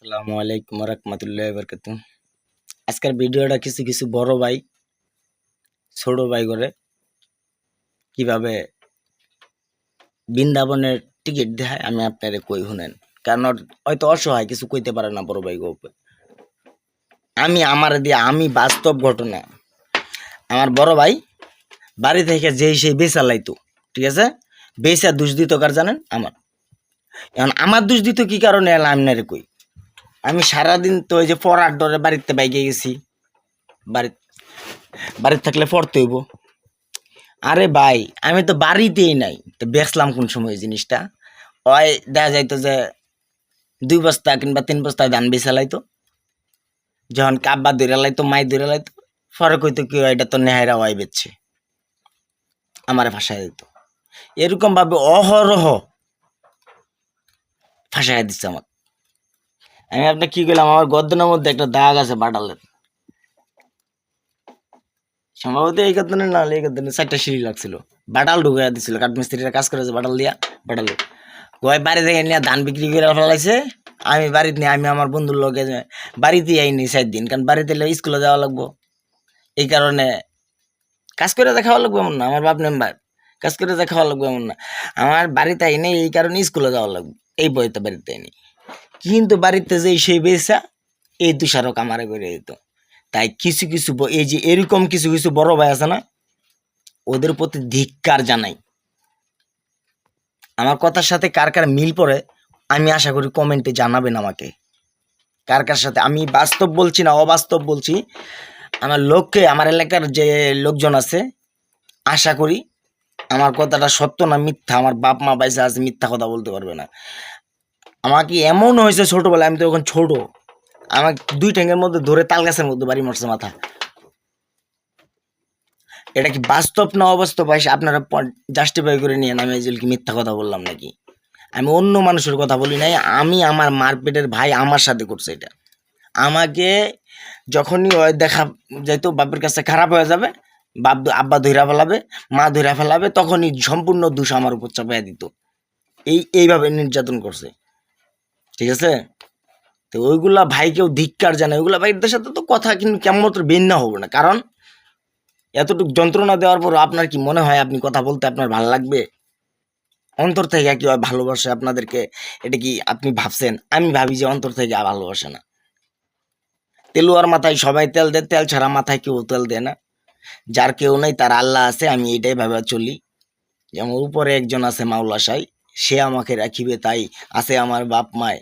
আসসালামু আলাইকুম রহমতুল্লাহ বরকাত। আজকের ভিডিওটা কিছু কিছু বড় ভাই ছোট ভাই করে কিভাবে বৃন্দাবনের টিকিট দেয় আমি আপনারে কই শুনেন। কারণ হয়তো অসহায় কিছু কইতে পারে না বড় ভাই গো। আমি বাস্তব ঘটনা, আমার বড় ভাই বাড়ি থেকে যেই সেই বেচা লাইতো, ঠিক আছে, বেচা দোষ দিত কার জানেন? আমার। এখন আমার দোষ দিত কি কারণে এলাম আপনারে কই। আমি সারাদিন তো ওই যে পড়ার ডরে বাড়িতে বাইকে গেছি, বাড়ি বাড়িতে থাকলে পড়তে হইব। আরে ভাই, আমি তো বাড়িতেই নাই, তো বেচলাম কোন সময় এই জিনিসটা? ওই দেখা যাইতো যে 2 বস্তা কিংবা 3 বস্তা ধান বেচা লাইতো, যখন কাব্বা ধরে লাইতো, মাই ধরে লাইতো, পরে কইতো কি এটা তো নেহাইরা ওয়াই বেচছে, আমারে ফাঁসাই দিত। এরকম ভাবে অহরহ ফাঁসাই দিচ্ছে আমার। আমি আপনার কি করলাম, আমার গর্দনের মধ্যে একটা দাগ আছে বাটালের, সম্ভবত এই গর্দনে না হলে এই গর্দনে 4টা সিঁড়ি লাগছিল, বাটাল ঢুকাইয়া দিছিল, কাঠমিস্ত্রিরা কাজ করেছে বাটাল দিয়া, বাটালে কয় বাড়ি থেকে নিয়ে ধান বিক্রি করে ফেলাইছে। আমি বাড়িতে নিয়ে আমি আমার বন্ধুর লগে বাড়িতে আইনি 4 দিন, কারণ বাড়িতে স্কুলে যাওয়া লাগবো। এই কারণে কাজ করে দেখাওয়া লাগবে এমন না, আমার বাপ মেম্বার কাজ করে দেখাওয়া লাগবে এমন না, আমার বাড়িতে আইনি এই কারণে স্কুলে যাওয়া লাগবে, এই বইতে বাড়িতে আইনি। কিন্তু বাড়িতে যে সেই বেসা এই তুষারক আমারে করে দিত। তাই কিছু কিছু এই যে এরকম কিছু কিছু বড় ভাই আছে না, ওদের প্রতি ধিক্কার জানাই। আমার কথার সাথে কার কার মিল পড়ে আমি আশা করি কমেন্টে জানাবেন আমাকে, কার কার সাথে আমি বাস্তব বলছি না অবাস্তব বলছি। আমার লোককে, আমার এলাকার যে লোকজন আছে, আশা করি আমার কথাটা সত্য না মিথ্যা, আমার বাপ মা বাইসা আছে, মিথ্যা কথা বলতে পারবে না। আমাকে এমন হয়েছে ছোটবেলায়, আমি তো এখন ছোট, আমার 2 ঠ্যাঙের মধ্যে ধরে তাল গাছের মধ্যে বাড়ি মারছে মাথা। এটা কি বাস্তব না অবাস্তব ভাই আপনারা জাস্টিফাই করে নিয়ে আমি এই কি মিথ্যা কথা বললাম নাকি? আমি অন্য মানুষের কথা বলি নাই, আমি আমার মারপেটের ভাই আমার সাথে করছে এটা। আমাকে যখনই ওই দেখা যাইতো বাপের কাছে খারাপ হয়ে যাবে, বাপ আব্বা ধইরা ফেলাবে, মা ধইরা ফেলাবে, তখনই সম্পূর্ণ দোষ আমার উপর চাপাইয়া দিত। এইভাবে নির্যাতন করছে, ঠিক আছে? তো ওইগুলা ভাইকেও ধিক্কার জানায়, ওইগুলা ভাইদের সাথে তো কথা কিন্তু কেমন ভিন্ন হবে না, কারণ এতটুকু যন্ত্রণা দেওয়ার পর আপনার কি মনে হয় আপনি কথা বলতে আপনার ভালো লাগবে? অন্তর থেকে কি হয় ভালোবাসে আপনাদেরকে? এটা কি আপনি ভাবছেন? আমি ভাবি যে অন্তর থেকে ভালোবাসে না। তেলুয়ার মাথায় সবাই তেল দেয়, তেল ছাড়া মাথায় কেউ তেল দেয় না। যার কেউ নাই তার আল্লাহ আছে, আমি এটাই ভাবে চলি। যেমন উপরে একজন আছে মাওলা সাই, সে আমাকে রাখিবে, তাই আছে আমার বাপ মায়,